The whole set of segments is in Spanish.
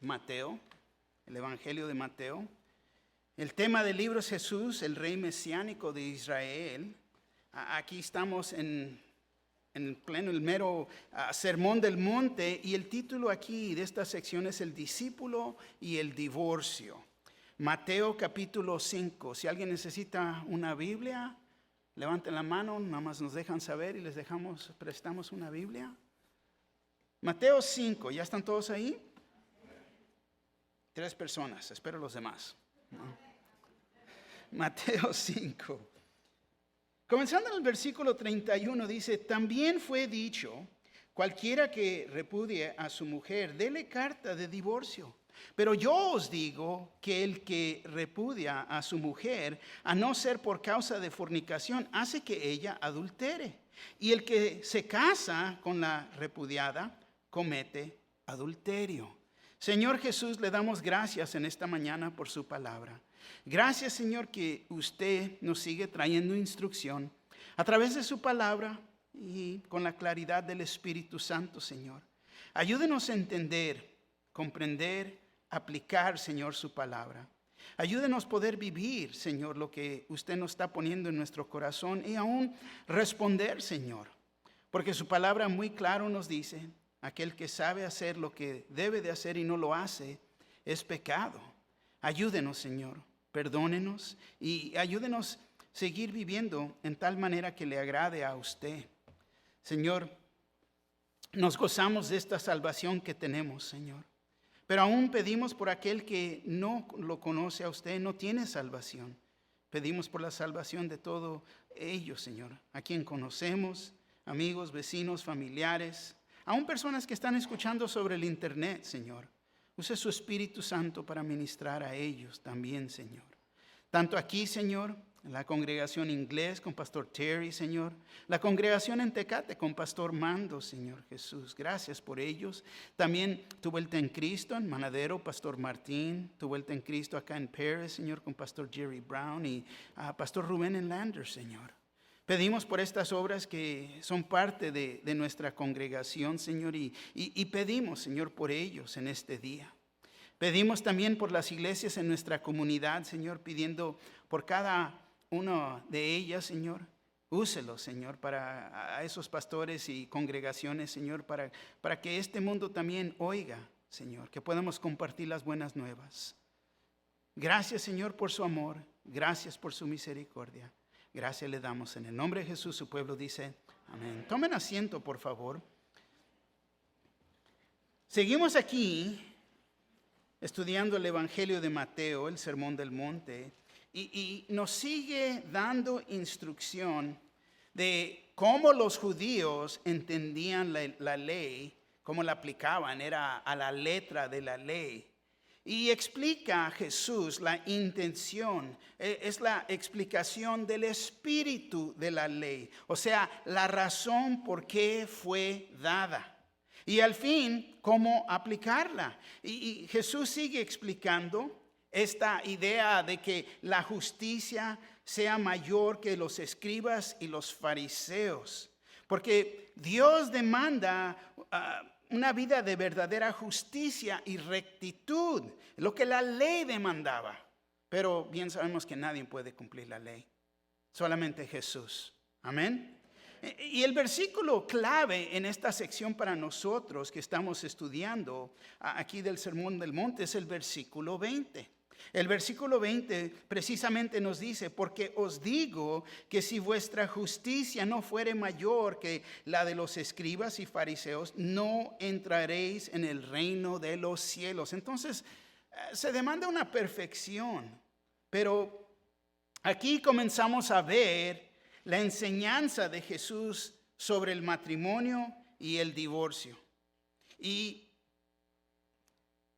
Mateo, el Evangelio de Mateo. El tema del libro es Jesús, el rey mesiánico de Israel. Aquí estamos en el mero sermón del monte, y el título aquí de esta sección es El discípulo y el divorcio. Mateo capítulo 5. Si alguien necesita una Biblia, levanten la mano, nada más nos dejan saber y les prestamos una Biblia. Mateo 5, ¿ya están todos ahí? 3 personas, espero los demás. ¿No? Mateo 5. Comenzando en el versículo 31 dice: también fue dicho, cualquiera que repudie a su mujer, dele carta de divorcio. Pero yo os digo que el que repudia a su mujer, a no ser por causa de fornicación, hace que ella adultere. Y el que se casa con la repudiada, comete adulterio. Señor Jesús, le damos gracias en esta mañana por su palabra. Gracias, Señor, que usted nos sigue trayendo instrucción a través de su palabra y con la claridad del Espíritu Santo, Señor. Ayúdenos a entender, comprender, aplicar, Señor, su palabra. Ayúdenos a poder vivir, Señor, lo que usted nos está poniendo en nuestro corazón y aún responder, Señor. Porque su palabra muy claro nos dice: aquel que sabe hacer lo que debe de hacer y no lo hace, es pecado. Ayúdenos, Señor, perdónenos y ayúdenos a seguir viviendo en tal manera que le agrade a usted. Señor, nos gozamos de esta salvación que tenemos, Señor. Pero aún pedimos por aquel que no lo conoce a usted, no tiene salvación. Pedimos por la salvación de todos ellos, Señor, a quien conocemos, amigos, vecinos, familiares, aún personas que están escuchando sobre el internet, Señor. Use su Espíritu Santo para ministrar a ellos también, Señor. Tanto aquí, Señor, en la congregación inglés con Pastor Terry, Señor. La congregación en Tecate con Pastor Mando, Señor Jesús. Gracias por ellos. También tu vuelta en Cristo en Manadero, Pastor Martín. Tu vuelta en Cristo acá en Paris, Señor, con Pastor Jerry Brown y Pastor Rubén en Lander, Señor. Pedimos por estas obras que son parte de nuestra congregación, Señor, y pedimos, Señor, por ellos en este día. Pedimos también por las iglesias en nuestra comunidad, Señor, pidiendo por cada una de ellas, Señor. Úselo, Señor, para a esos pastores y congregaciones, Señor, para que este mundo también oiga, Señor, que podamos compartir las buenas nuevas. Gracias, Señor, por su amor. Gracias por su misericordia. Gracias le damos en el nombre de Jesús. Su pueblo dice amén. Tomen asiento, por favor. Seguimos aquí estudiando el Evangelio de Mateo, el Sermón del Monte, y nos sigue dando instrucción de cómo los judíos entendían la ley, cómo la aplicaban, era a la letra de la ley. Y explica a Jesús la intención, es la explicación del espíritu de la ley, o sea, la razón por qué fue dada. Y al fin, cómo aplicarla. Y Jesús sigue explicando esta idea de que la justicia sea mayor que los escribas y los fariseos. Porque Dios demanda una vida de verdadera justicia y rectitud, lo que la ley demandaba. Pero bien sabemos que nadie puede cumplir la ley, solamente Jesús. Amén. Y el versículo clave en esta sección para nosotros que estamos estudiando aquí del Sermón del Monte es el versículo 20. El versículo 20 precisamente nos dice: porque os digo que si vuestra justicia no fuere mayor que la de los escribas y fariseos, no entraréis en el reino de los cielos. Entonces, se demanda una perfección, pero aquí comenzamos a ver la enseñanza de Jesús sobre el matrimonio y el divorcio. Y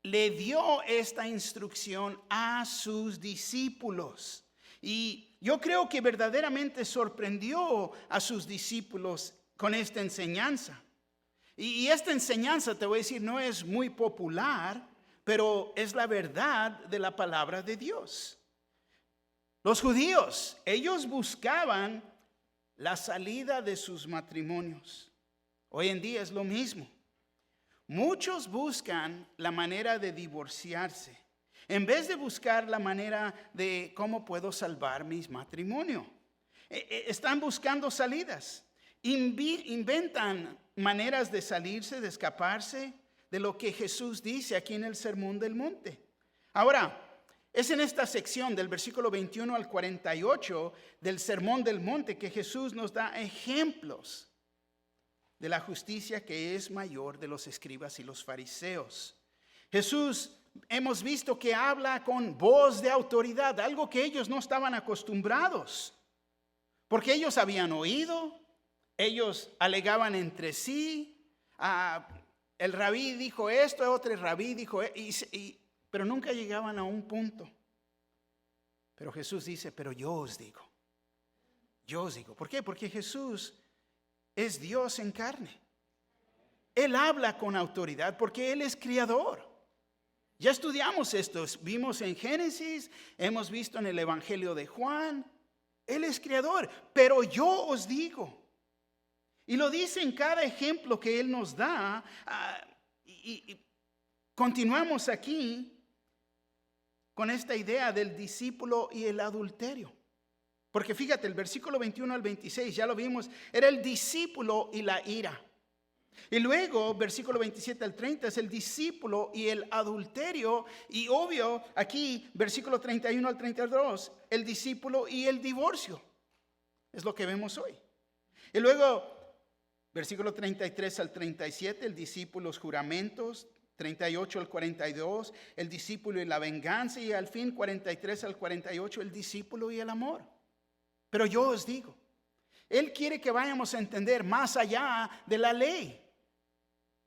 le dio esta instrucción a sus discípulos. Y yo creo que verdaderamente sorprendió a sus discípulos con esta enseñanza. Y esta enseñanza, te voy a decir, no es muy popular, pero es la verdad de la palabra de Dios. Los judíos, ellos buscaban la salida de sus matrimonios. Hoy en día es lo mismo. Muchos buscan la manera de divorciarse en vez de buscar la manera de cómo puedo salvar mi matrimonio. Están buscando salidas, inventan maneras de salirse, de escaparse de lo que Jesús dice aquí en el Sermón del Monte. Ahora, es en esta sección del versículo 21 al 48 del Sermón del Monte que Jesús nos da ejemplos de la justicia que es mayor de los escribas y los fariseos. Jesús, hemos visto que habla con voz de autoridad, algo que ellos no estaban acostumbrados, porque ellos habían oído, ellos alegaban entre sí, el rabí dijo esto, otro rabí dijo pero nunca llegaban a un punto. Pero Jesús dice, pero yo os digo. ¿Por qué? Porque Jesús es Dios en carne. Él habla con autoridad porque Él es creador. Ya estudiamos esto, vimos en Génesis, hemos visto en el Evangelio de Juan. Él es creador, pero yo os digo. Y lo dice en cada ejemplo que Él nos da. Y continuamos aquí con esta idea del discípulo y el adulterio. Porque fíjate, el versículo 21 al 26, ya lo vimos, era el discípulo y la ira. Y luego, versículo 27 al 30, es el discípulo y el adulterio. Y obvio, aquí, versículo 31 al 32, el discípulo y el divorcio. Es lo que vemos hoy. Y luego, versículo 33 al 37, el discípulo, los juramentos. 38 al 42, el discípulo y la venganza. Y al fin, 43 al 48, el discípulo y el amor. Pero yo os digo, Él quiere que vayamos a entender más allá de la ley.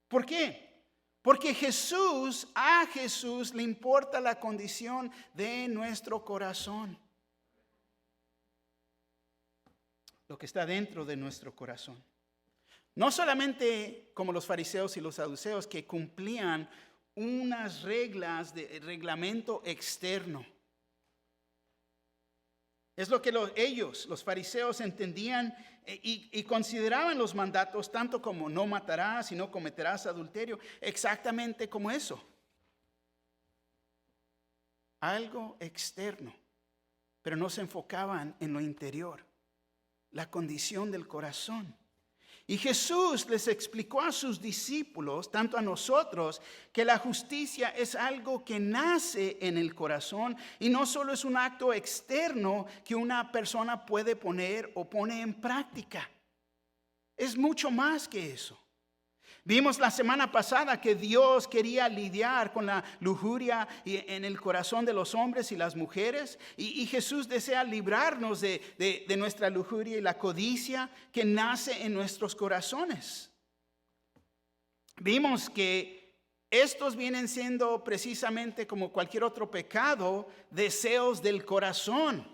¿Por qué? Porque a Jesús le importa la condición de nuestro corazón. Lo que está dentro de nuestro corazón. No solamente como los fariseos y los saduceos que cumplían unas reglas de reglamento externo. Es lo que los fariseos entendían y consideraban los mandatos tanto como no matarás y no cometerás adulterio, exactamente como eso. Algo externo, pero no se enfocaban en lo interior, la condición del corazón. Y Jesús les explicó a sus discípulos, tanto a nosotros, que la justicia es algo que nace en el corazón y no solo es un acto externo que una persona puede poner o pone en práctica. Es mucho más que eso. Vimos la semana pasada que Dios quería lidiar con la lujuria en el corazón de los hombres y las mujeres. Y Jesús desea librarnos de nuestra lujuria y la codicia que nace en nuestros corazones. Vimos que estos vienen siendo precisamente como cualquier otro pecado, deseos del corazón.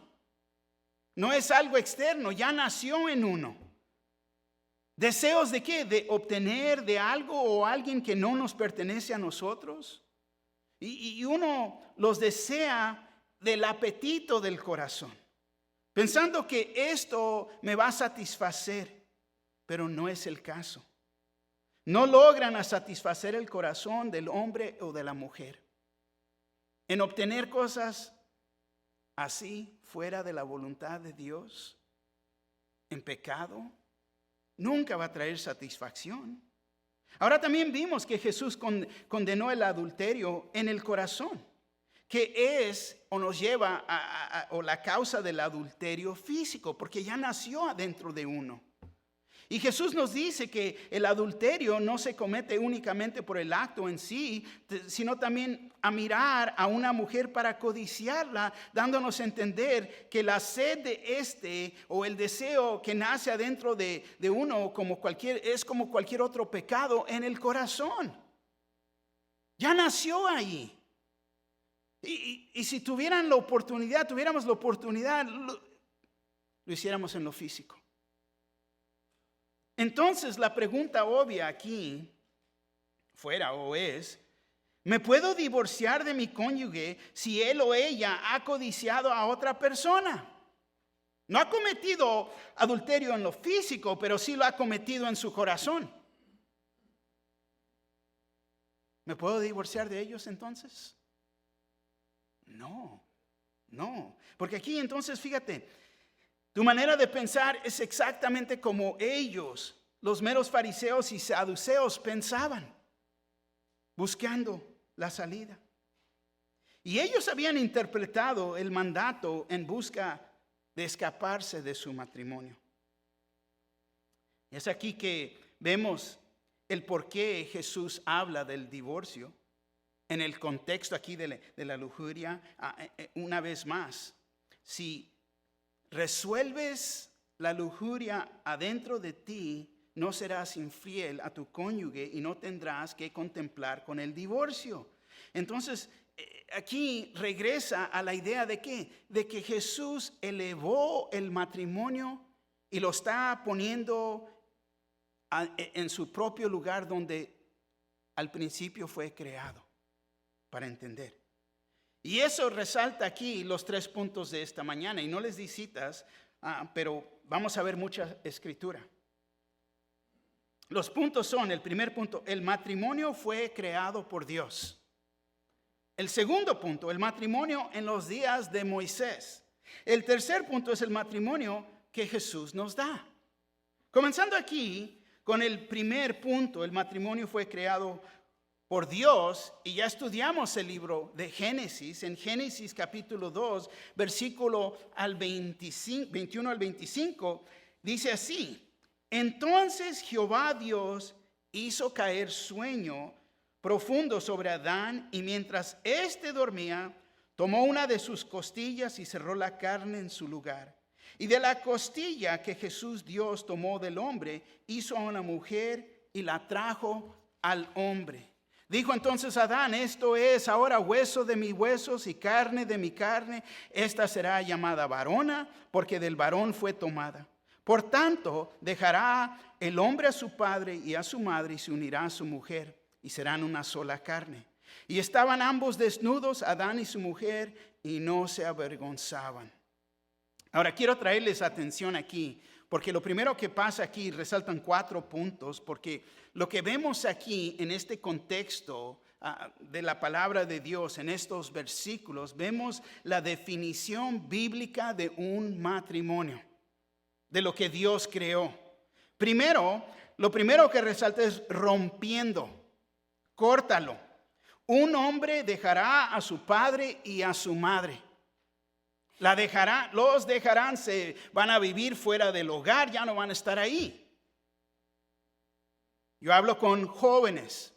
No es algo externo, ya nació en uno. ¿Deseos de qué? De obtener de algo o alguien que no nos pertenece a nosotros. Y uno los desea del apetito del corazón, pensando que esto me va a satisfacer, pero no es el caso. No logran satisfacer el corazón del hombre o de la mujer en obtener cosas así fuera de la voluntad de Dios, en pecado. Nunca va a traer satisfacción. Ahora también vimos que Jesús condenó el adulterio en el corazón, que es o nos lleva o la causa del adulterio físico, porque ya nació adentro de uno. Y Jesús nos dice que el adulterio no se comete únicamente por el acto en sí, sino también a mirar a una mujer para codiciarla, dándonos a entender que la sed de o el deseo que nace adentro de uno es como cualquier otro pecado en el corazón. Ya nació ahí. Y si tuviéramos la oportunidad, lo hiciéramos en lo físico. Entonces la pregunta obvia aquí es, ¿me puedo divorciar de mi cónyuge si él o ella ha codiciado a otra persona? No ha cometido adulterio en lo físico, pero sí lo ha cometido en su corazón. ¿Me puedo divorciar de ellos entonces? No. Porque aquí entonces, fíjate, tu manera de pensar es exactamente como ellos, los meros fariseos y saduceos, pensaban, buscando la salida. Y ellos habían interpretado el mandato en busca de escaparse de su matrimonio. Es aquí que vemos el por qué Jesús habla del divorcio en el contexto aquí de la lujuria. Una vez más, si resuelves la lujuria adentro de ti, no serás infiel a tu cónyuge y no tendrás que contemplar con el divorcio. Entonces, aquí regresa a la idea de ¿qué? De que Jesús elevó el matrimonio y lo está poniendo en su propio lugar donde al principio fue creado, para entender. Y eso resalta aquí los 3 puntos de esta mañana. Y no les di citas, pero vamos a ver mucha escritura. Los puntos son, el primer punto, el matrimonio fue creado por Dios. El segundo punto, el matrimonio en los días de Moisés. El tercer punto es el matrimonio que Jesús nos da. Comenzando aquí con el primer punto, el matrimonio fue creado por Dios, y ya estudiamos el libro de Génesis, en Génesis capítulo 2, versículo 21 al 25, dice así: entonces Jehová Dios hizo caer sueño profundo sobre Adán, y mientras éste dormía, tomó una de sus costillas y cerró la carne en su lugar. Y de la costilla que Jesús Dios tomó del hombre, hizo a una mujer y la trajo al hombre. Dijo entonces Adán: esto es ahora hueso de mis huesos y carne de mi carne. Esta será llamada varona, porque del varón fue tomada. Por tanto, dejará el hombre a su padre y a su madre, y se unirá a su mujer, y serán una sola carne. Y estaban ambos desnudos, Adán y su mujer, y no se avergonzaban. Ahora quiero traerles atención aquí, porque lo primero que pasa aquí, resaltan 4 puntos, porque lo que vemos aquí en este contexto de la palabra de Dios, en estos versículos, vemos la definición bíblica de un matrimonio, de lo que Dios creó. Primero, lo primero que resalta es rompiendo, córtalo. Un hombre dejará a su padre y a su madre. Los dejarán, se van a vivir fuera del hogar, ya no van a estar ahí. Yo hablo con jóvenes.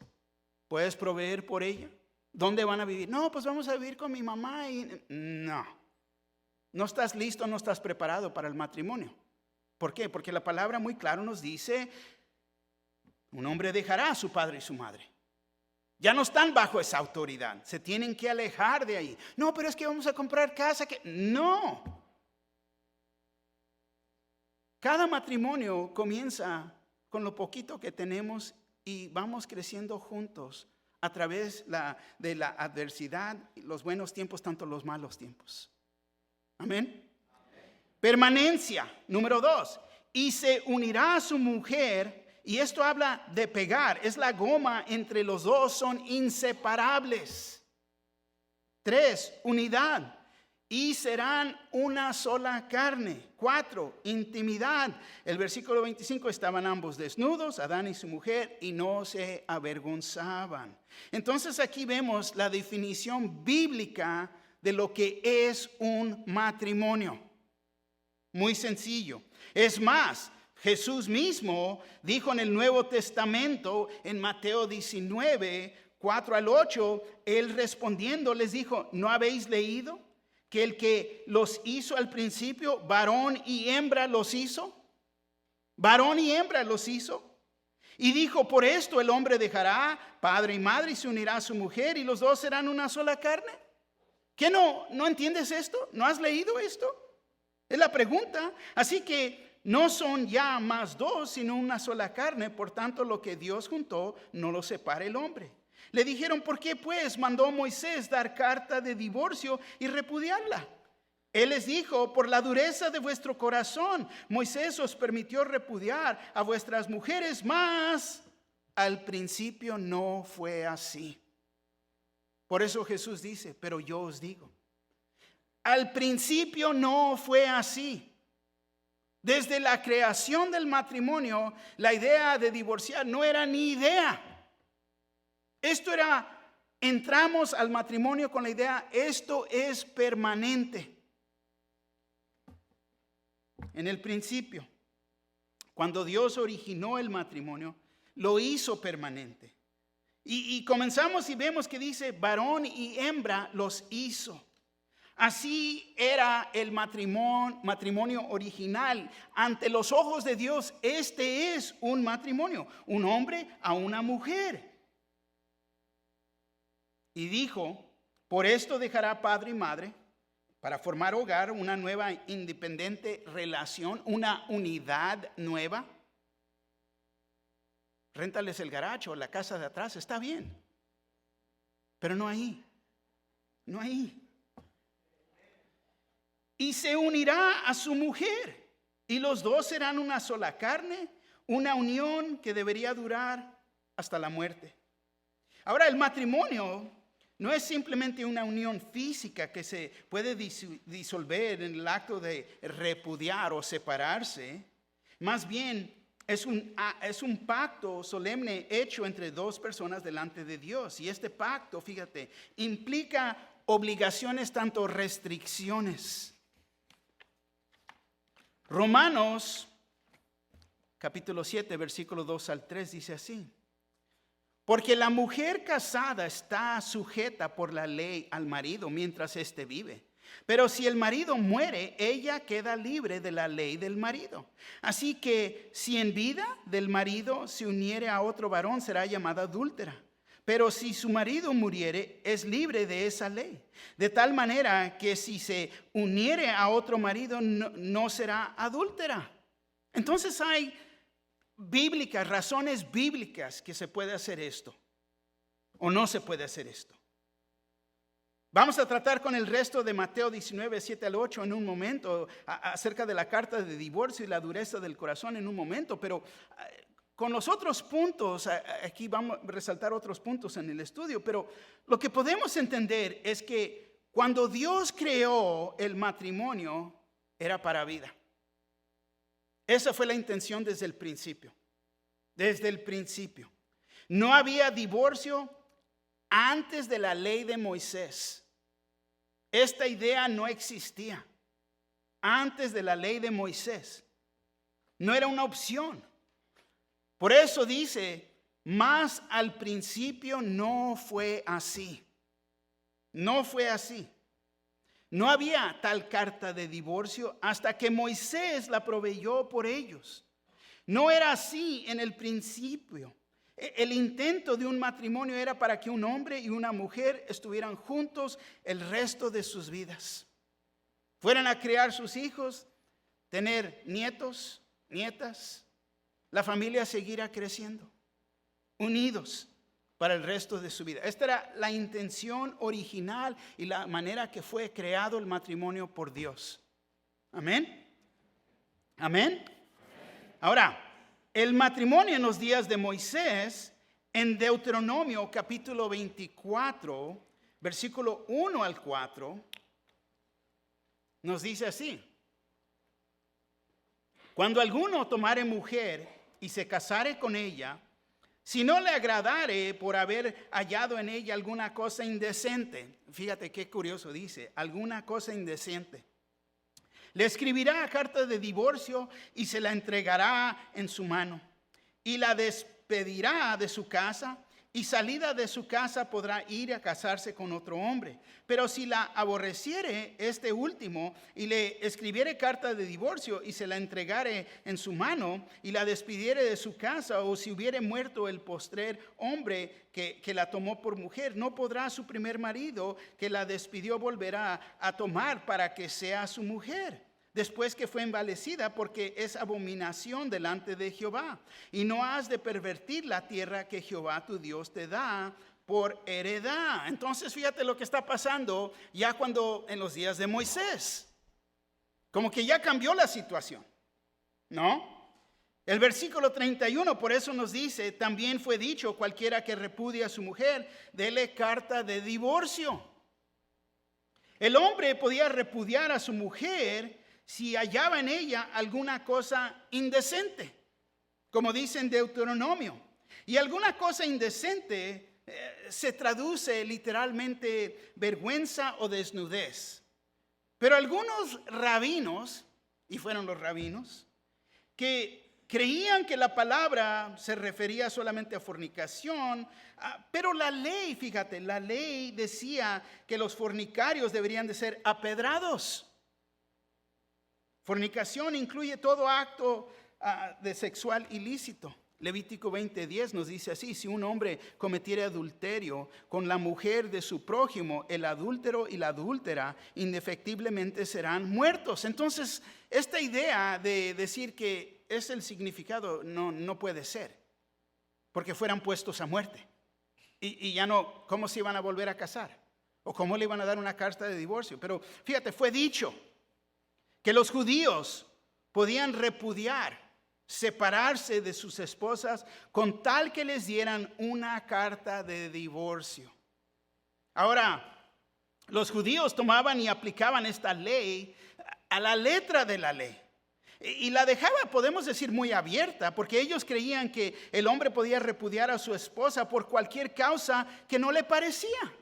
¿Puedes proveer por ella? ¿Dónde van a vivir? No, pues vamos a vivir con mi mamá. No estás listo, no estás preparado para el matrimonio. ¿Por qué? Porque la palabra muy claro nos dice: un hombre dejará a su padre y su madre. Ya no están bajo esa autoridad, se tienen que alejar de ahí. No, pero es que vamos a comprar casa. No. Cada matrimonio comienza con lo poquito que tenemos y vamos creciendo juntos a través de la adversidad, los buenos tiempos, tanto los malos tiempos. Amén. Permanencia, número 2. Y se unirá a su mujer. Y esto habla de pegar, es la goma entre los dos, son inseparables. 3, unidad, y serán una sola carne. 4, intimidad. El versículo 25, estaban ambos desnudos, Adán y su mujer, y no se avergonzaban. Entonces aquí vemos la definición bíblica de lo que es un matrimonio. Muy sencillo. Es más, Jesús mismo dijo en el Nuevo Testamento, en Mateo 19, 4 al 8, Él respondiendo les dijo: ¿no habéis leído que el que los hizo al principio, varón y hembra los hizo? Varón y hembra los hizo. Y dijo: por esto el hombre dejará padre y madre y se unirá a su mujer, y los dos serán una sola carne. ¿Qué no entiendes esto? ¿No has leído esto? Es la pregunta. Así que no son ya más dos, sino una sola carne. Por tanto, lo que Dios juntó, no lo separe el hombre. Le dijeron: ¿por qué pues mandó Moisés dar carta de divorcio y repudiarla? Él les dijo: por la dureza de vuestro corazón, Moisés os permitió repudiar a vuestras mujeres, mas al principio no fue así. Por eso Jesús dice, pero yo os digo. Al principio no fue así. Desde la creación del matrimonio, la idea de divorciar no era ni idea. Entramos al matrimonio con la idea, esto es permanente. En el principio, cuando Dios originó el matrimonio, lo hizo permanente. Y comenzamos y vemos que dice, varón y hembra los hizo. Así era el matrimonio original. Ante los ojos de Dios, este es un matrimonio, un hombre a una mujer. Y dijo, por esto dejará padre y madre para formar hogar, una nueva independiente relación, una unidad nueva. Réntales el garaje o la casa de atrás, está bien. Pero no ahí. No ahí. Y se unirá a su mujer. Y los dos serán una sola carne, una unión que debería durar hasta la muerte. Ahora, el matrimonio no es simplemente una unión física que se puede disolver en el acto de repudiar o separarse. Más bien, es un pacto solemne hecho entre dos personas delante de Dios. Y este pacto, fíjate, implica obligaciones, tanto restricciones. Romanos, capítulo 7, versículo 2 al 3, dice así. Porque la mujer casada está sujeta por la ley al marido mientras éste vive. Pero si el marido muere, ella queda libre de la ley del marido. Así que si en vida del marido se uniere a otro varón, será llamada adúltera. Pero si su marido muriere, es libre de esa ley. De tal manera que si se uniere a otro marido, no será adúltera. Entonces hay razones bíblicas que se puede hacer esto o no se puede hacer esto. Vamos a tratar con el resto de Mateo 19, 7 al 8 en un momento, acerca de la carta de divorcio y la dureza del corazón en un momento, pero con los otros puntos, aquí vamos a resaltar otros puntos en el estudio, pero lo que podemos entender es que cuando Dios creó el matrimonio, era para vida. Esa fue la intención desde el principio. Desde el principio. No había divorcio antes de la ley de Moisés. Esta idea no existía antes de la ley de Moisés. No era una opción. Por eso dice, mas al principio no fue así. No fue así. No había tal carta de divorcio hasta que Moisés la proveyó por ellos. No era así en el principio. El intento de un matrimonio era para que un hombre y una mujer estuvieran juntos el resto de sus vidas. Fueran a criar sus hijos, tener nietos, nietas. La familia seguirá creciendo, unidos para el resto de su vida. Esta era la intención original y la manera que fue creado el matrimonio por Dios. Amén. Amén. Ahora, el matrimonio en los días de Moisés, en Deuteronomio capítulo 24, versículo 1 al 4, nos dice así. Cuando alguno tomare mujer y se casare con ella, si no le agradare por haber hallado en ella alguna cosa indecente, fíjate qué curioso dice, alguna cosa indecente, le escribirá carta de divorcio y se la entregará en su mano y la despedirá de su casa y salida de su casa podrá ir a casarse con otro hombre. Pero si la aborreciere este último y le escribiere carta de divorcio y se la entregare en su mano y la despidiere de su casa, o si hubiere muerto el postrer hombre que la tomó por mujer, no podrá su primer marido que la despidió volver a tomar para que sea su mujer, después que fue envalecida, porque es abominación delante de Jehová. Y no has de pervertir la tierra que Jehová tu Dios te da por heredad. Entonces fíjate lo que está pasando ya cuando en los días de Moisés. Como que ya cambió la situación, ¿no? El versículo 31 por eso nos dice, también fue dicho, cualquiera que repudie a su mujer, dele carta de divorcio. El hombre podía repudiar a su mujer si hallaba en ella alguna cosa indecente, como dice en Deuteronomio. Y alguna cosa indecente se traduce literalmente vergüenza o desnudez. Pero algunos rabinos, y fueron los rabinos, que creían que la palabra se refería solamente a fornicación, pero la ley, fíjate, la ley decía que los fornicarios deberían de ser apedrados. Fornicación incluye todo acto de sexual ilícito. Levítico 20:10 nos dice así: si un hombre cometiere adulterio con la mujer de su prójimo, el adúltero y la adúltera indefectiblemente serán muertos. Entonces, esta idea de decir que es el significado no puede ser, porque fueran puestos a muerte. Y ya no, ¿cómo se iban a volver a casar? ¿O cómo le iban a dar una carta de divorcio? Pero fíjate, fue dicho que los judíos podían repudiar, separarse de sus esposas con tal que les dieran una carta de divorcio. Ahora, los judíos tomaban y aplicaban esta ley a la letra de la ley. Y la dejaba, podemos decir, muy abierta, porque ellos creían que el hombre podía repudiar a su esposa por cualquier causa que no le parecía.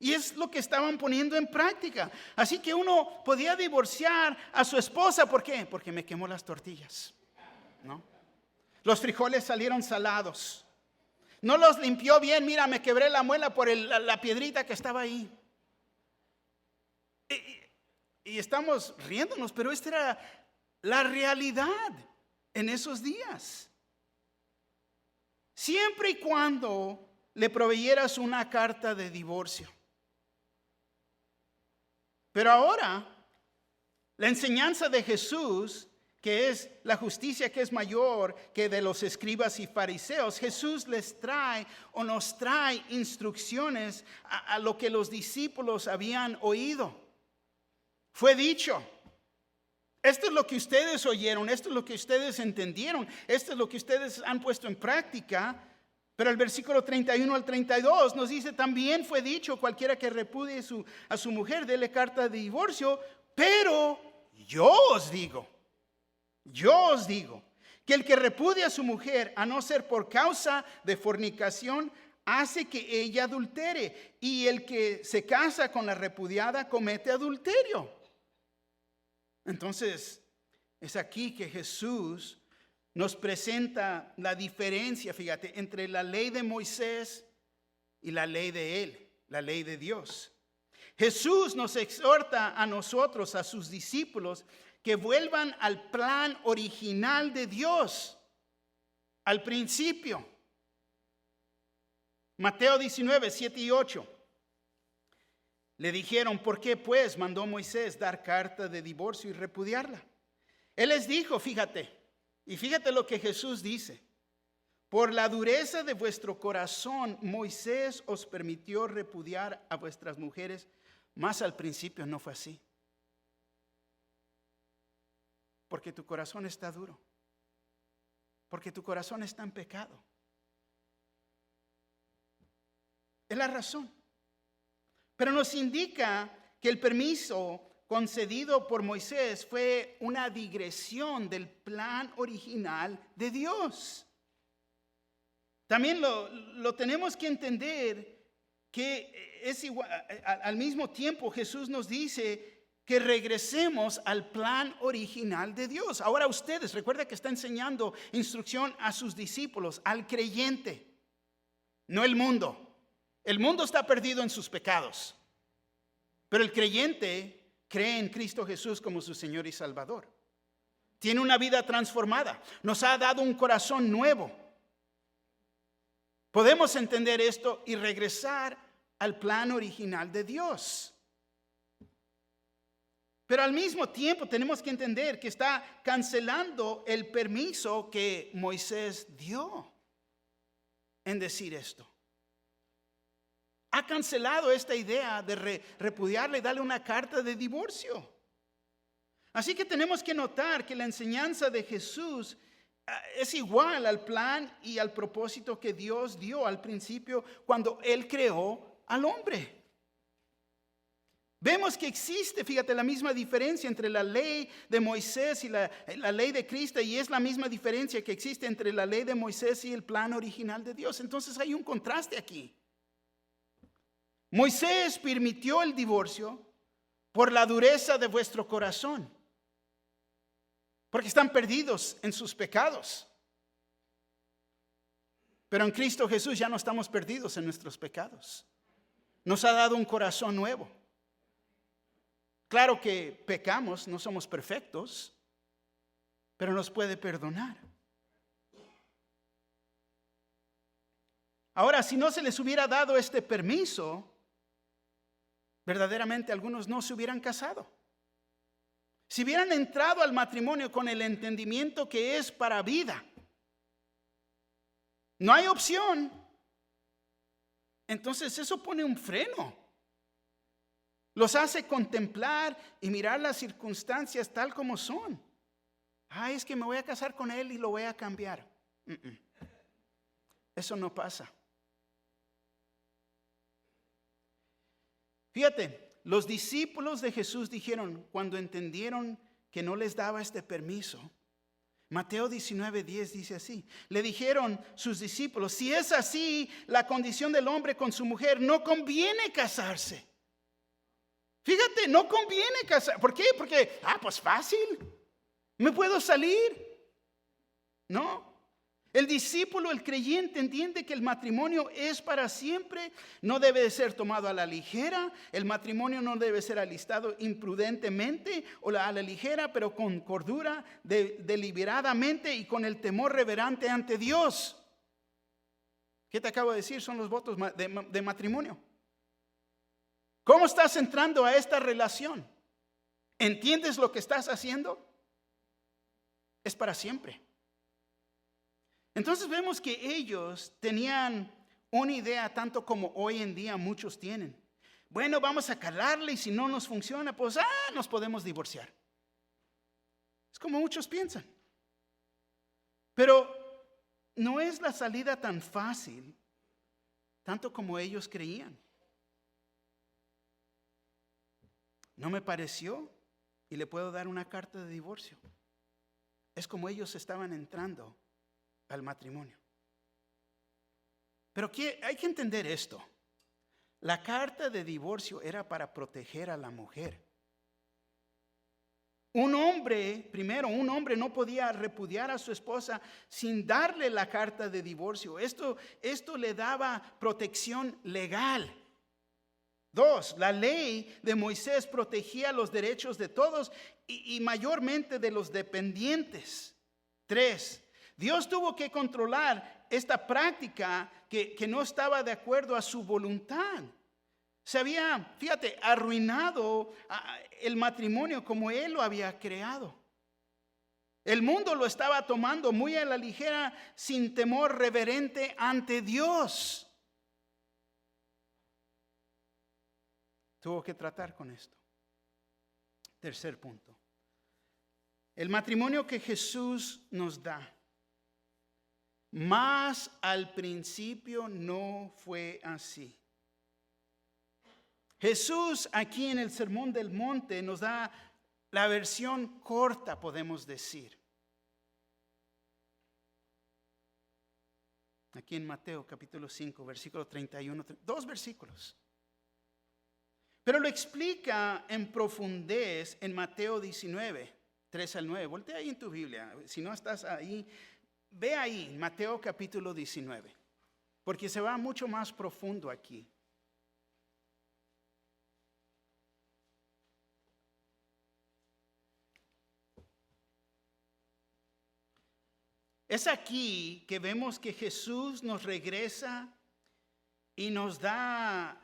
Y es lo que estaban poniendo en práctica. Así que uno podía divorciar a su esposa. ¿Por qué? Porque me quemó las tortillas, ¿no? Los frijoles salieron salados. No los limpió bien. Mira, me quebré la muela por la piedrita que estaba ahí. Y estamos riéndonos, pero esta era la realidad en esos días. Siempre y cuando le proveyeras una carta de divorcio. Pero ahora, la enseñanza de Jesús, que es la justicia que es mayor que de los escribas y fariseos, Jesús les trae o nos trae instrucciones a lo que los discípulos habían oído. Fue dicho: esto es lo que ustedes oyeron, esto es lo que ustedes entendieron, esto es lo que ustedes han puesto en práctica. Pero el versículo 31 al 32 nos dice: también fue dicho, cualquiera que repudie a su mujer, dele carta de divorcio. Pero yo os digo, que el que repudia a su mujer, a no ser por causa de fornicación, hace que ella adultere. Y el que se casa con la repudiada comete adulterio. Entonces, es aquí que Jesús nos presenta la diferencia, fíjate, entre la ley de Moisés y la ley de él, la ley de Dios. Jesús nos exhorta a nosotros, a sus discípulos, que vuelvan al plan original de Dios, al principio. Mateo 19, 7 y 8. Le dijeron: ¿por qué pues mandó Moisés dar carta de divorcio y repudiarla? Él les dijo, fíjate lo que Jesús dice: por la dureza de vuestro corazón Moisés os permitió repudiar a vuestras mujeres, mas al principio no fue así. Porque tu corazón está duro, porque tu corazón está en pecado. Es la razón. Pero nos indica que el permiso concedido por Moisés fue una digresión del plan original de Dios. También lo tenemos que entender que es igual, al mismo tiempo Jesús nos dice que regresemos al plan original de Dios. Ahora ustedes, recuerda que está enseñando instrucción a sus discípulos, al creyente, no el mundo. El mundo está perdido en sus pecados, pero el creyente cree en Cristo Jesús como su Señor y Salvador. Tiene una vida transformada, nos ha dado un corazón nuevo. Podemos entender esto y regresar al plan original de Dios. Pero al mismo tiempo tenemos que entender que está cancelando el permiso que Moisés dio en decir esto. Ha cancelado esta idea de repudiarle y darle una carta de divorcio. Así que tenemos que notar que la enseñanza de Jesús es igual al plan y al propósito que Dios dio al principio cuando Él creó al hombre. Vemos que existe, fíjate, la misma diferencia entre la ley de Moisés y la ley de Cristo, y es la misma diferencia que existe entre la ley de Moisés y el plan original de Dios. Entonces hay un contraste aquí. Moisés permitió el divorcio por la dureza de vuestro corazón, porque están perdidos en sus pecados. Pero en Cristo Jesús ya no estamos perdidos en nuestros pecados. Nos ha dado un corazón nuevo. Claro que pecamos, no somos perfectos, pero nos puede perdonar. Ahora, si no se les hubiera dado este permiso, verdaderamente algunos no se hubieran casado. Si hubieran entrado al matrimonio con el entendimiento que es para vida, no hay opción, entonces eso pone un freno. Los hace contemplar y mirar las circunstancias tal como son. Es que me voy a casar con él y lo voy a cambiar. Eso no pasa. Fíjate, los discípulos de Jesús dijeron cuando entendieron que no les daba este permiso. Mateo 19:10 dice así. Le dijeron sus discípulos, si es así la condición del hombre con su mujer, no conviene casarse. Fíjate, no conviene casar. ¿Por qué? Porque, pues fácil. ¿Me puedo salir? No. El discípulo, el creyente, entiende que el matrimonio es para siempre. No debe de ser tomado a la ligera. El matrimonio no debe ser alistado imprudentemente o a la ligera, pero con cordura, deliberadamente y con el temor reverente ante Dios. ¿Qué te acabo de decir? Son los votos de matrimonio. ¿Cómo estás entrando a esta relación? ¿Entiendes lo que estás haciendo? Es para siempre. Entonces vemos que ellos tenían una idea tanto como hoy en día muchos tienen. Bueno, vamos a calarle y si no nos funciona, pues nos podemos divorciar. Es como muchos piensan. Pero no es la salida tan fácil, tanto como ellos creían. No me pareció y le puedo dar una carta de divorcio. Es como ellos estaban entrando al matrimonio. Pero hay que entender esto. La carta de divorcio era para proteger a la mujer. Un hombre no podía repudiar a su esposa sin darle la carta de divorcio. Esto le daba protección legal. 2, la ley de Moisés protegía los derechos de todos y mayormente de los dependientes. 3, Dios tuvo que controlar esta práctica que no estaba de acuerdo a su voluntad. Se había, fíjate, arruinado el matrimonio como Él lo había creado. El mundo lo estaba tomando muy a la ligera, sin temor reverente ante Dios. Tuvo que tratar con esto. Tercer punto. El matrimonio que Jesús nos da, más al principio no fue así. Jesús aquí en el Sermón del Monte nos da la versión corta, podemos decir. Aquí en Mateo capítulo 5, versículo 31, 2 versículos. Pero lo explica en profundez en Mateo 19, 3 al 9. Voltea ahí en tu Biblia. Si no estás ahí, ve ahí Mateo capítulo 19. Porque se va mucho más profundo aquí. Es aquí que vemos que Jesús nos regresa y nos da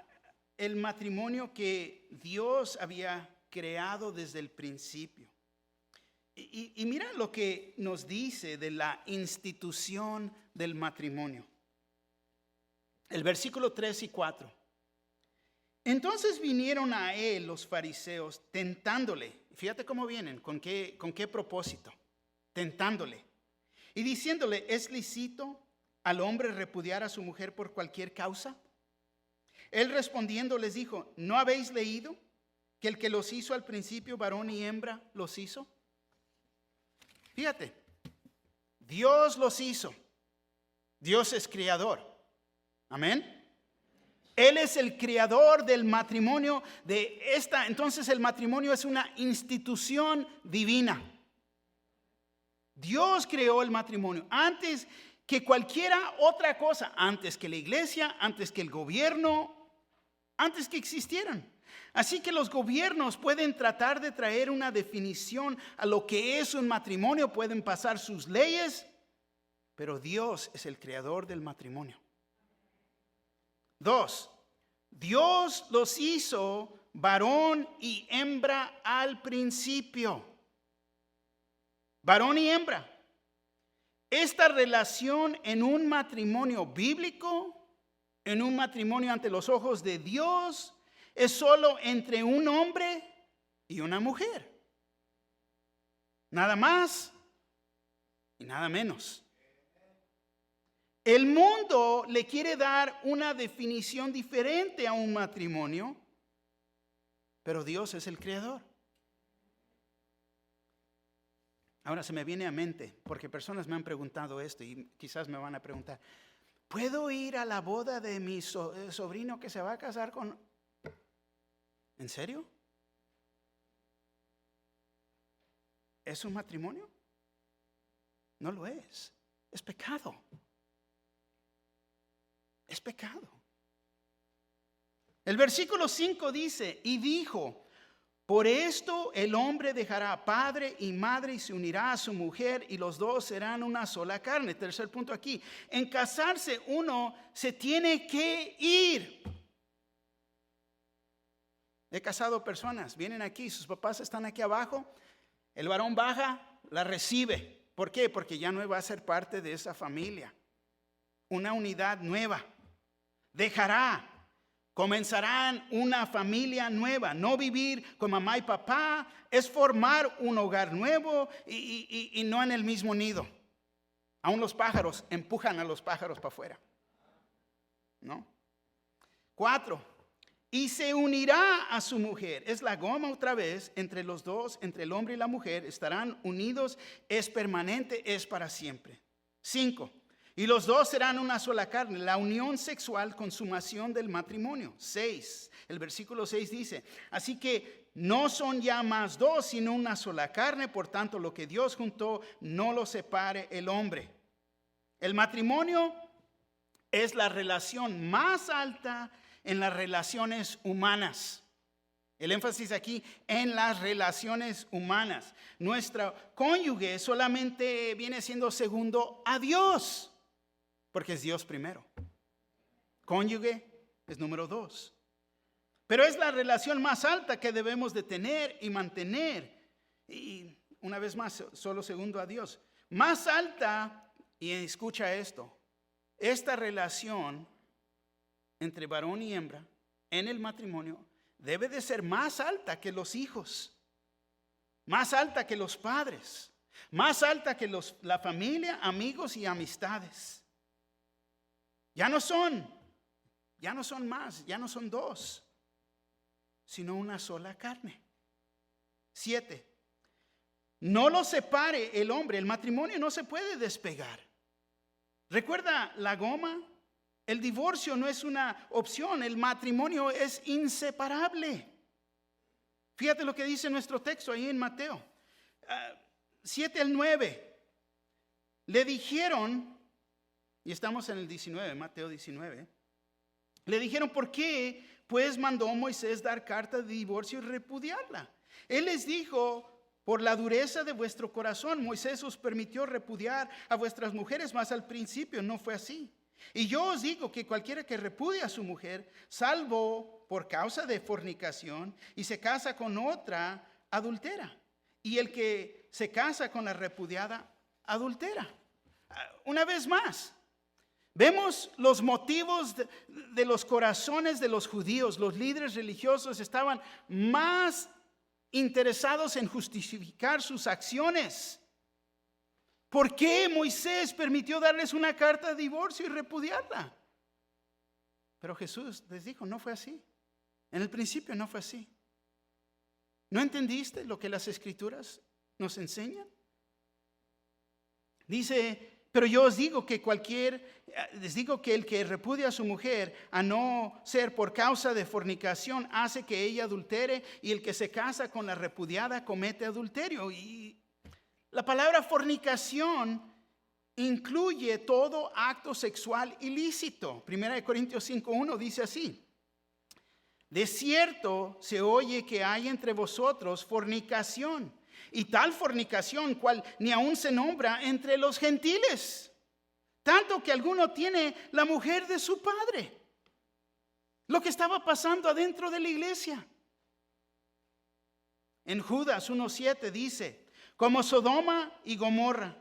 el matrimonio que Dios había creado desde el principio. Y mira lo que nos dice de la institución del matrimonio. El versículo 3 y 4. Entonces vinieron a él los fariseos tentándole. Fíjate cómo vienen, con qué propósito. Tentándole. Y diciéndole, ¿es lícito al hombre repudiar a su mujer por cualquier causa? Él respondiendo les dijo, ¿no habéis leído que el que los hizo al principio, varón y hembra, los hizo? Fíjate, Dios los hizo. Dios es creador. Amén. Él es el creador del matrimonio de esta. Entonces el matrimonio es una institución divina. Dios creó el matrimonio antes que cualquiera otra cosa, antes que la iglesia, antes que el gobierno, antes que existieran. Así que los gobiernos pueden tratar de traer una definición a lo que es un matrimonio, pueden pasar sus leyes, pero Dios es el creador del matrimonio. 2, Dios los hizo varón y hembra al principio. Varón y hembra. Esta relación en un matrimonio bíblico, en un matrimonio ante los ojos de Dios, es solo entre un hombre y una mujer. Nada más y nada menos. El mundo le quiere dar una definición diferente a un matrimonio, pero Dios es el creador. Ahora se me viene a mente, porque personas me han preguntado esto y quizás me van a preguntar, ¿puedo ir a la boda de mi sobrino que se va a casar con... ¿En serio? ¿Es un matrimonio? No lo es. Es pecado. Es pecado. El versículo 5 dice, y dijo, por esto el hombre dejará padre y madre y se unirá a su mujer y los dos serán una sola carne. Tercer punto aquí, en casarse uno se tiene que ir. He casado personas, vienen aquí, sus papás están aquí abajo, el varón baja, la recibe. ¿Por qué? Porque ya no va a ser parte de esa familia. Una unidad nueva. Dejará, comenzarán una familia nueva. No vivir con mamá y papá, es formar un hogar nuevo y no en el mismo nido. Aún los pájaros empujan a los pájaros para afuera. ¿No? 4. Y se unirá a su mujer. Es la goma otra vez entre los dos, entre el hombre y la mujer. Estarán unidos, es permanente, es para siempre. 5. Y los dos serán una sola carne. La unión sexual, consumación del matrimonio. 6. El versículo 6 dice, así que no son ya más dos, sino una sola carne. Por tanto, lo que Dios juntó, no lo separe el hombre. El matrimonio es la relación más alta en las relaciones humanas. El énfasis aquí en las relaciones humanas. Nuestro cónyuge solamente viene siendo segundo a Dios, porque es Dios primero. Cónyuge es número 2. Pero es la relación más alta que debemos de tener y mantener. Y una vez más, solo segundo a Dios. Más alta, y escucha esto, esta relación entre varón y hembra en el matrimonio debe de ser más alta que los hijos, más alta que los padres, más alta que la familia, amigos y amistades. Ya no son más, ya no son dos, sino una sola carne. 7. No lo separe el hombre, el matrimonio no se puede despegar. ¿Recuerda la goma? El divorcio no es una opción, el matrimonio es inseparable. Fíjate lo que dice nuestro texto ahí en Mateo 7 al 9. Le dijeron, y estamos en el 19, Mateo 19. Le dijeron, ¿por qué pues mandó Moisés dar carta de divorcio y repudiarla? Él les dijo, por la dureza de vuestro corazón, Moisés os permitió repudiar a vuestras mujeres, mas al principio no fue así. Y yo os digo que cualquiera que repudia a su mujer, salvo por causa de fornicación, y se casa con otra, adultera. Y el que se casa con la repudiada, adultera. Una vez más, vemos los motivos de los corazones de los judíos. Los líderes religiosos estaban más interesados en justificar sus acciones ¿Por qué Moisés permitió darles una carta de divorcio y repudiarla? Pero Jesús les dijo, no fue así. En el principio no fue así. ¿No entendiste lo que las Escrituras nos enseñan? Dice, pero yo os digo que les digo que el que repudia a su mujer, a no ser por causa de fornicación, hace que ella adultere, y el que se casa con la repudiada comete adulterio. Y la palabra fornicación incluye todo acto sexual ilícito. 1 Corintios 5:1 dice así: de cierto se oye que hay entre vosotros fornicación, y tal fornicación cual ni aún se nombra entre los gentiles, tanto que alguno tiene la mujer de su padre. Lo que estaba pasando adentro de la iglesia. En Judas 1:7 dice, como Sodoma y Gomorra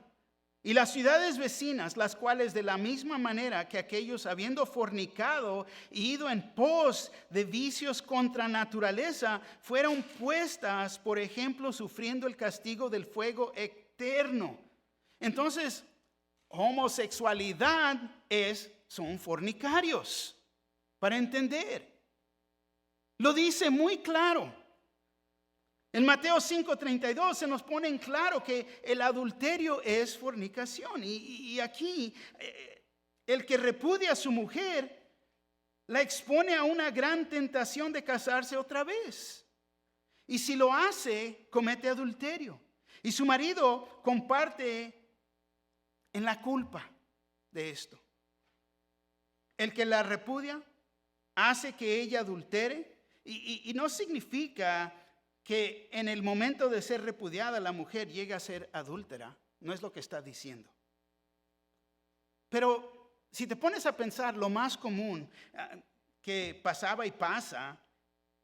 y las ciudades vecinas, las cuales de la misma manera que aquellos, habiendo fornicado e ido en pos de vicios contra naturaleza, fueron puestas, por ejemplo, sufriendo el castigo del fuego eterno. Entonces, homosexualidad son fornicarios, para entender. Lo dice muy claro. En Mateo 5:32 se nos pone en claro que el adulterio es fornicación. Y aquí el que repudia a su mujer la expone a una gran tentación de casarse otra vez. Y si lo hace, comete adulterio. Y su marido comparte en la culpa de esto. El que la repudia hace que ella adultere. Y no significa que en el momento de ser repudiada la mujer llegue a ser adúltera. No es lo que está diciendo. Pero si te pones a pensar, lo más común que pasaba y pasa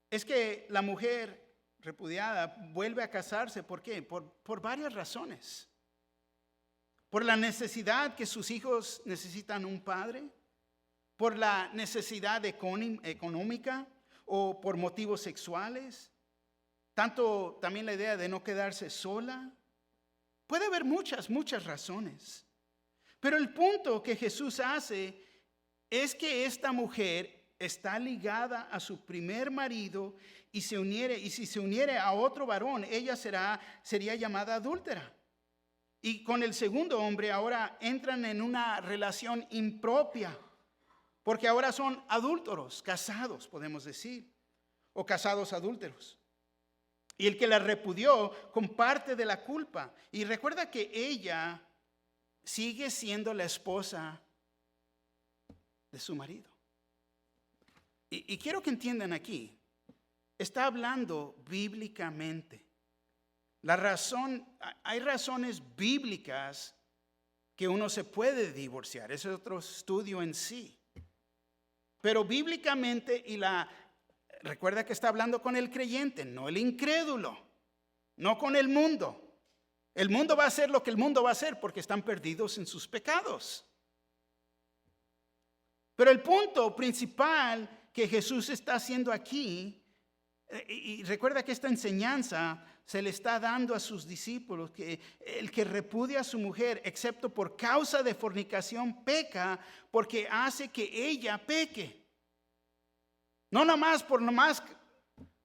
es que la mujer repudiada vuelve a casarse. ¿Por qué? Por varias razones. Por la necesidad que sus hijos necesitan un padre, por la necesidad económica o por motivos sexuales. Tanto también la idea de no quedarse sola. Puede haber muchas razones. Pero el punto que Jesús hace es que esta mujer está ligada a su primer marido y si se uniere a otro varón, ella sería llamada adúltera. Y con el segundo hombre ahora entran en una relación impropia, porque ahora son adúlteros, casados, podemos decir, o casados adúlteros. Y el que la repudió comparte de la culpa. Y recuerda que ella sigue siendo la esposa de su marido. Y quiero que entiendan aquí, está hablando bíblicamente. Hay razones bíblicas que uno se puede divorciar. Ese es otro estudio en sí. Pero bíblicamente recuerda que está hablando con el creyente, no el incrédulo, no con el mundo. El mundo va a hacer lo que el mundo va a hacer porque están perdidos en sus pecados. Pero el punto principal que Jesús está haciendo aquí, y recuerda que esta enseñanza se le está dando a sus discípulos, que el que repudia a su mujer, excepto por causa de fornicación, peca porque hace que ella peque. No nomás por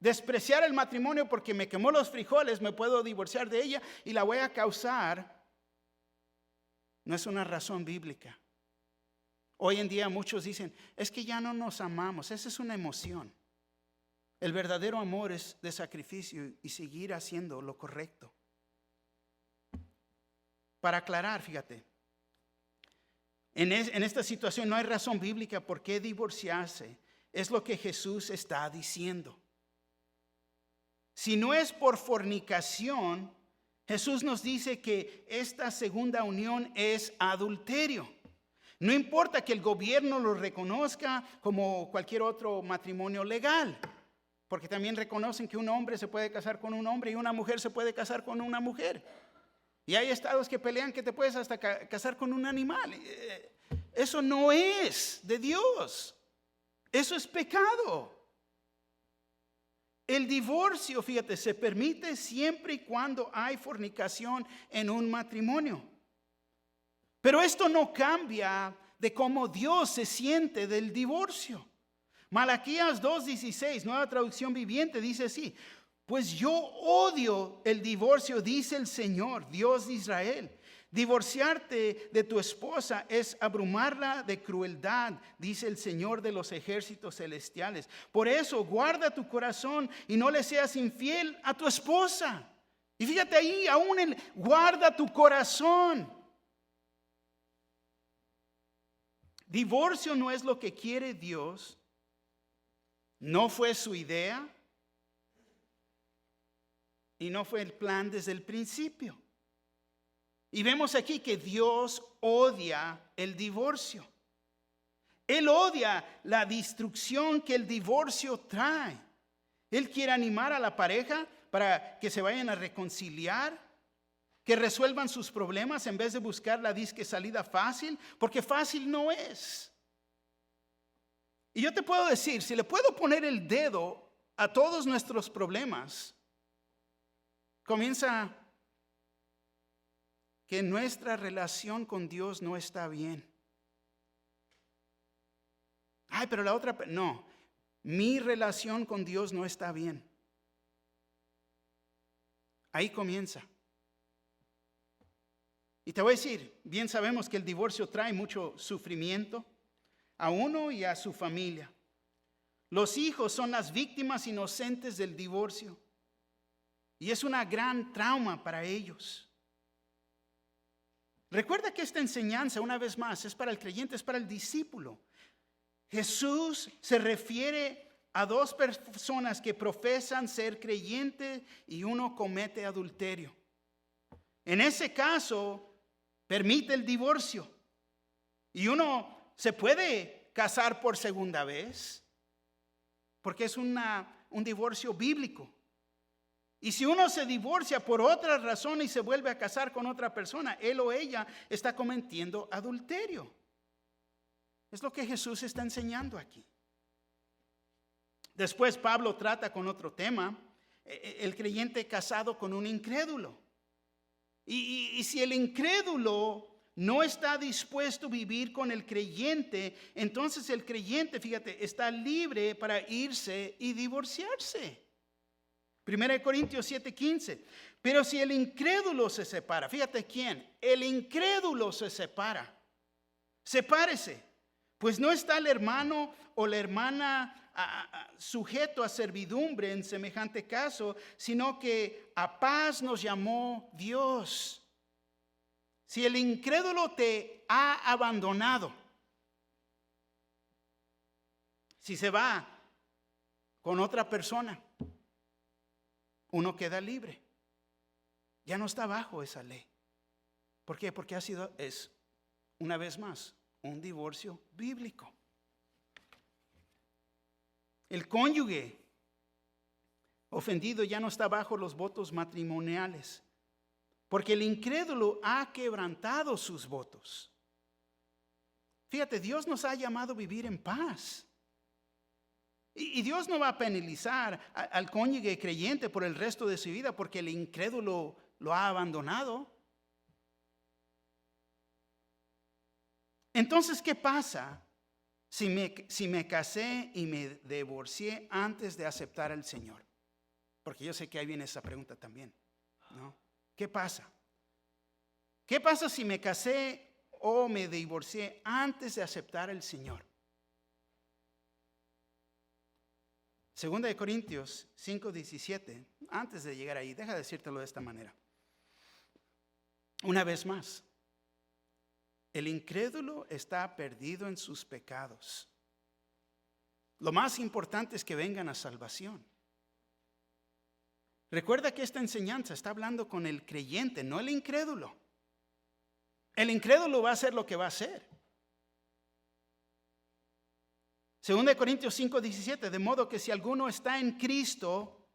despreciar el matrimonio porque me quemó los frijoles, me puedo divorciar de ella y la voy a causar. No es una razón bíblica. Hoy en día muchos dicen, es que ya no nos amamos. Esa es una emoción. El verdadero amor es de sacrificio y seguir haciendo lo correcto. Para aclarar, fíjate, en esta situación no hay razón bíblica por qué divorciarse. Es lo que Jesús está diciendo. Si no es por fornicación, Jesús nos dice que esta segunda unión es adulterio. No importa que el gobierno lo reconozca como cualquier otro matrimonio legal, porque también reconocen que un hombre se puede casar con un hombre y una mujer se puede casar con una mujer. Y hay estados que pelean que te puedes hasta casar con un animal. Eso no es de Dios. Eso es pecado. El divorcio, fíjate, se permite siempre y cuando hay fornicación en un matrimonio. Pero esto no cambia de cómo Dios se siente del divorcio. Malaquías 2:16, Nueva Traducción Viviente, dice así: pues yo odio el divorcio, dice el Señor, Dios de Israel. Divorciarte de tu esposa es abrumarla de crueldad, dice el Señor de los ejércitos celestiales. Por eso, guarda tu corazón y no le seas infiel a tu esposa. Y fíjate ahí, aún guarda tu corazón. Divorcio no es lo que quiere Dios, no fue su idea y no fue el plan desde el principio. Y vemos aquí que Dios odia el divorcio. Él odia la destrucción que el divorcio trae. Él quiere animar a la pareja para que se vayan a reconciliar, que resuelvan sus problemas en vez de buscar la disque salida fácil, porque fácil no es. Y yo te puedo decir, si le puedo poner el dedo a todos nuestros problemas, comienza que nuestra relación con Dios no está bien. Ay, pero la otra, no, mi relación con Dios no está bien. Ahí comienza. Y te voy a decir, bien sabemos que el divorcio trae mucho sufrimiento a uno y a su familia. Los hijos son las víctimas inocentes del divorcio. Y es una gran trauma para ellos. Recuerda que esta enseñanza, una vez más, es para el creyente, es para el discípulo. Jesús se refiere a dos personas que profesan ser creyentes y uno comete adulterio. En ese caso, permite el divorcio. Y uno se puede casar por segunda vez, porque es un divorcio bíblico. Y si uno se divorcia por otra razón y se vuelve a casar con otra persona, él o ella está cometiendo adulterio. Es lo que Jesús está enseñando aquí. Después Pablo trata con otro tema, el creyente casado con un incrédulo. Y si el incrédulo no está dispuesto a vivir con el creyente, entonces el creyente, fíjate, está libre para irse y divorciarse. 1 Corintios 7:15. Pero si el incrédulo se separa, fíjate quién, el incrédulo se separa. Sepárese, pues no está el hermano o la hermana sujeto a servidumbre en semejante caso, sino que a paz nos llamó Dios. Si el incrédulo te ha abandonado, si se va con otra persona, uno queda libre. Ya no está bajo esa ley. ¿Por qué? Porque es, una vez más, un divorcio bíblico. El cónyuge ofendido ya no está bajo los votos matrimoniales, porque el incrédulo ha quebrantado sus votos. Fíjate, Dios nos ha llamado a vivir en paz. Y Dios no va a penalizar al cónyuge creyente por el resto de su vida porque el incrédulo lo ha abandonado. Entonces, ¿qué pasa si me casé y me divorcié antes de aceptar al Señor? Porque yo sé que ahí viene esa pregunta también, ¿no? ¿Qué pasa? ¿Qué pasa si me casé o me divorcié antes de aceptar al Señor? 2 Corintios 5:17, antes de llegar ahí, deja decírtelo de esta manera. Una vez más, el incrédulo está perdido en sus pecados. Lo más importante es que vengan a salvación. Recuerda que esta enseñanza está hablando con el creyente, no el incrédulo. El incrédulo va a hacer lo que va a hacer. 2 Corintios 5:17, de modo que si alguno está en Cristo,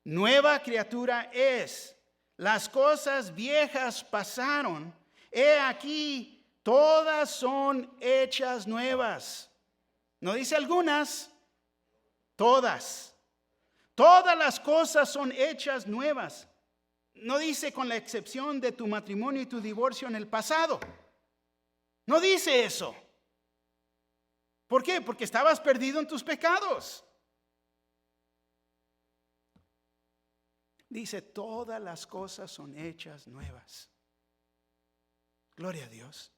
nueva criatura es. Las cosas viejas pasaron. He aquí, todas son hechas nuevas. No dice algunas, todas. Todas las cosas son hechas nuevas. No dice con la excepción de tu matrimonio y tu divorcio en el pasado. No dice eso. ¿Por qué? Porque estabas perdido en tus pecados. Dice, todas las cosas son hechas nuevas. Gloria a Dios.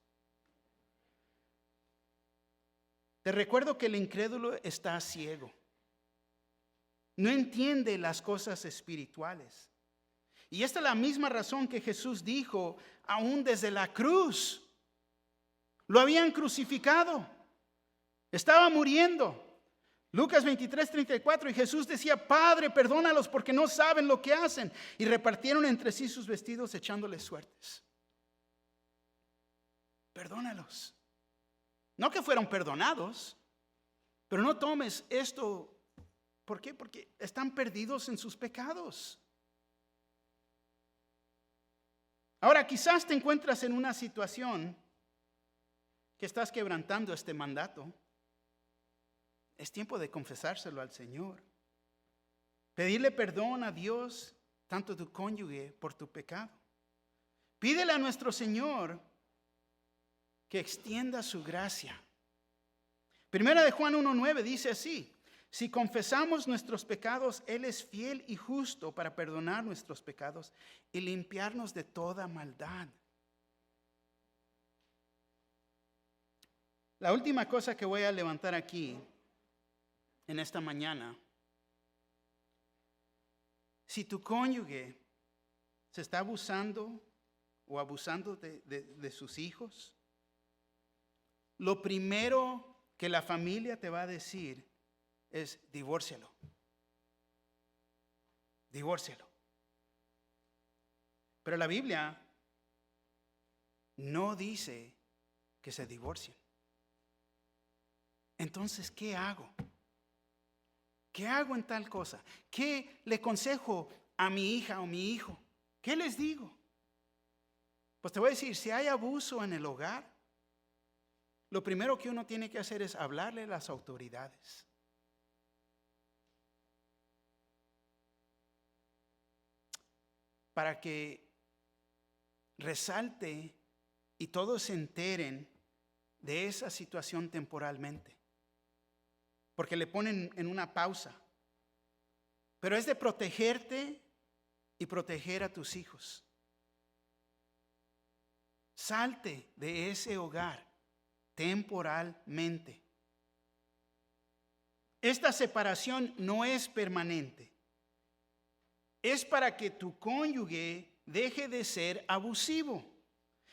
Te recuerdo que el incrédulo está ciego. No entiende las cosas espirituales. Y esta es la misma razón que Jesús dijo aún desde la cruz. Lo habían crucificado. Estaba muriendo. Lucas 23:34, y Jesús decía, Padre, perdónalos porque no saben lo que hacen. Y repartieron entre sí sus vestidos echándoles suertes. Perdónalos. No que fueron perdonados, pero no tomes esto. ¿Por qué? Porque están perdidos en sus pecados. Ahora, quizás te encuentras en una situación que estás quebrantando este mandato. Es tiempo de confesárselo al Señor. Pedirle perdón a Dios, tanto tu cónyuge, por tu pecado. Pídele a nuestro Señor que extienda su gracia. Primera de Juan 1:9 dice así: si confesamos nuestros pecados, Él es fiel y justo para perdonar nuestros pecados y limpiarnos de toda maldad. La última cosa que voy a levantar aquí en esta mañana: si tu cónyuge se está abusando o abusando de sus hijos, lo primero que la familia te va a decir es divórcialo. Divórcialo. Pero la Biblia no dice que se divorcien. Entonces, ¿qué hago? ¿Qué hago en tal cosa? ¿Qué le aconsejo a mi hija o mi hijo? ¿Qué les digo? Pues te voy a decir, si hay abuso en el hogar, lo primero que uno tiene que hacer es hablarle a las autoridades. Para que resalte y todos se enteren de esa situación temporalmente. Porque le ponen en una pausa. Pero es de protegerte y proteger a tus hijos. Salte de ese hogar temporalmente. Esta separación no es permanente. Es para que tu cónyuge deje de ser abusivo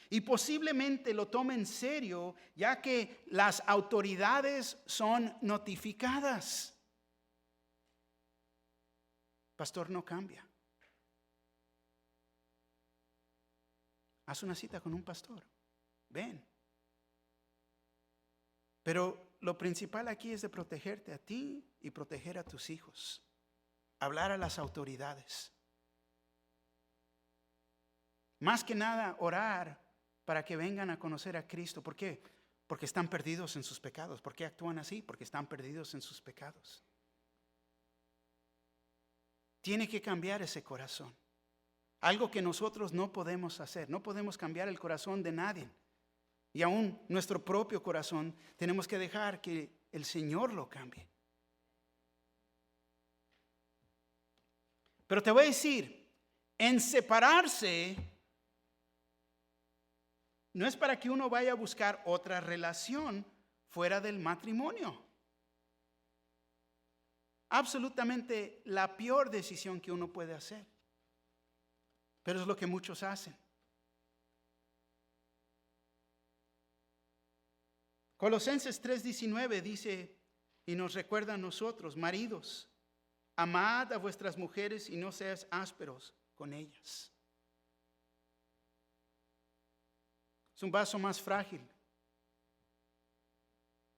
y posiblemente lo tome en serio, ya que las autoridades son notificadas. Pastor, no cambia. Haz una cita con un pastor. Ven. Pero lo principal aquí es de protegerte a ti y proteger a tus hijos. Hablar a las autoridades. Más que nada, orar para que vengan a conocer a Cristo. ¿Por qué? Porque están perdidos en sus pecados. ¿Por qué actúan así? Porque están perdidos en sus pecados. Tiene que cambiar ese corazón. Algo que nosotros no podemos hacer. No podemos cambiar el corazón de nadie. Y aún nuestro propio corazón tenemos que dejar que el Señor lo cambie. Pero te voy a decir, en separarse no es para que uno vaya a buscar otra relación fuera del matrimonio. Absolutamente la peor decisión que uno puede hacer. Pero es lo que muchos hacen. Colosenses 3:19 dice y nos recuerda a nosotros, maridos, amad a vuestras mujeres y no seáis ásperos con ellas. Es un vaso más frágil.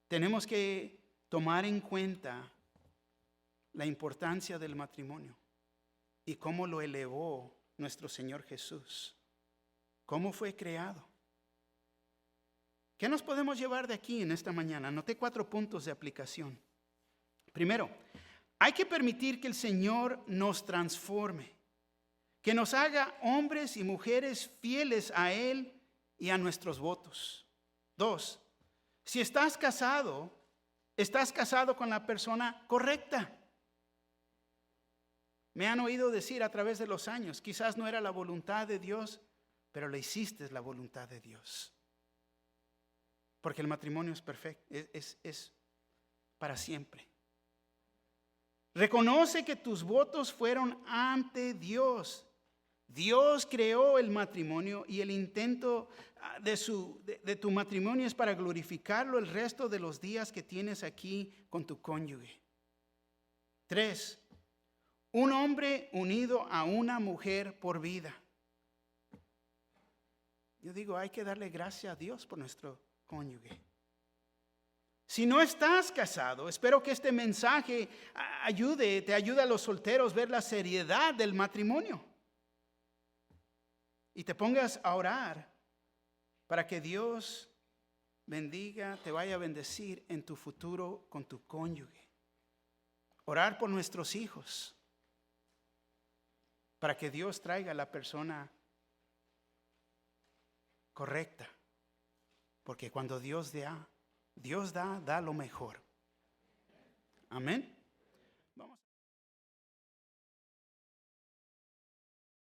Tenemos que tomar en cuenta la importancia del matrimonio y cómo lo elevó nuestro Señor Jesús. ¿Cómo fue creado? ¿Qué nos podemos llevar de aquí en esta mañana? Anoté 4 puntos de aplicación. Primero, hay que permitir que el Señor nos transforme, que nos haga hombres y mujeres fieles a Él y a nuestros votos. 2, si estás casado con la persona correcta. Me han oído decir a través de los años, quizás no era la voluntad de Dios, pero le hiciste la voluntad de Dios. Porque el matrimonio es perfecto, es para siempre. Reconoce que tus votos fueron ante Dios. Dios creó el matrimonio y el intento de tu matrimonio es para glorificarlo el resto de los días que tienes aquí con tu cónyuge. 3, un hombre unido a una mujer por vida. Yo digo, hay que darle gracias a Dios por nuestro cónyuge. Si no estás casado, espero que este mensaje te ayude a los solteros a ver la seriedad del matrimonio. Y te pongas a orar para que Dios bendiga, te vaya a bendecir en tu futuro con tu cónyuge. Orar por nuestros hijos para que Dios traiga a la persona correcta. Porque cuando Dios da lo mejor. Amén.